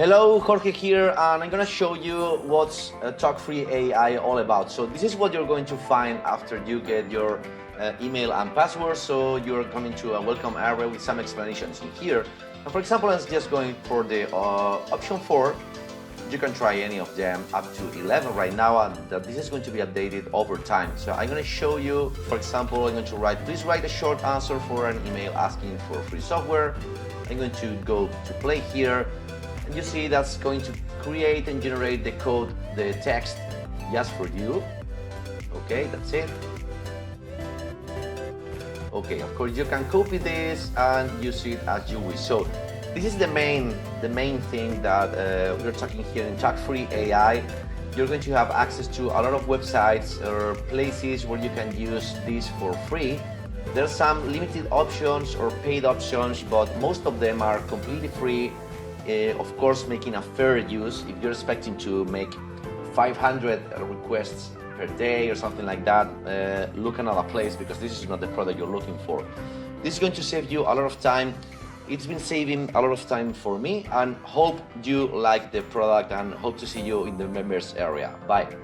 Hello, Jorge here, and I'm gonna show you what's TalkFree AI all about. So this is what you're going to find after you get your email and password. So you're coming to a welcome area with some explanations in here. And for example, I'm just going for the option 4. You can try any of them up to 11 right now, and this is going to be updated over time. So I'm going to show you, for example, I'm going to write, please write a short answer for an email asking for free software. I'm going to go to play here, and you see that's going to create and generate the code, the text just for you. Okay, that's it. Okay, of course you can copy this and use it as you wish. So this is the main thing that we're talking here in TalkFree AI. You're going to have access to a lot of websites or places where you can use this for free. There's some limited options or paid options, but most of them are completely free. Of course, making a fair use. If you're expecting to make 500 requests per day or something like that, look another place, because this is not the product you're looking for. This is going to save you a lot of time. It's been saving a lot of time for me, and hope you like the product and hope to see you in the members area. Bye.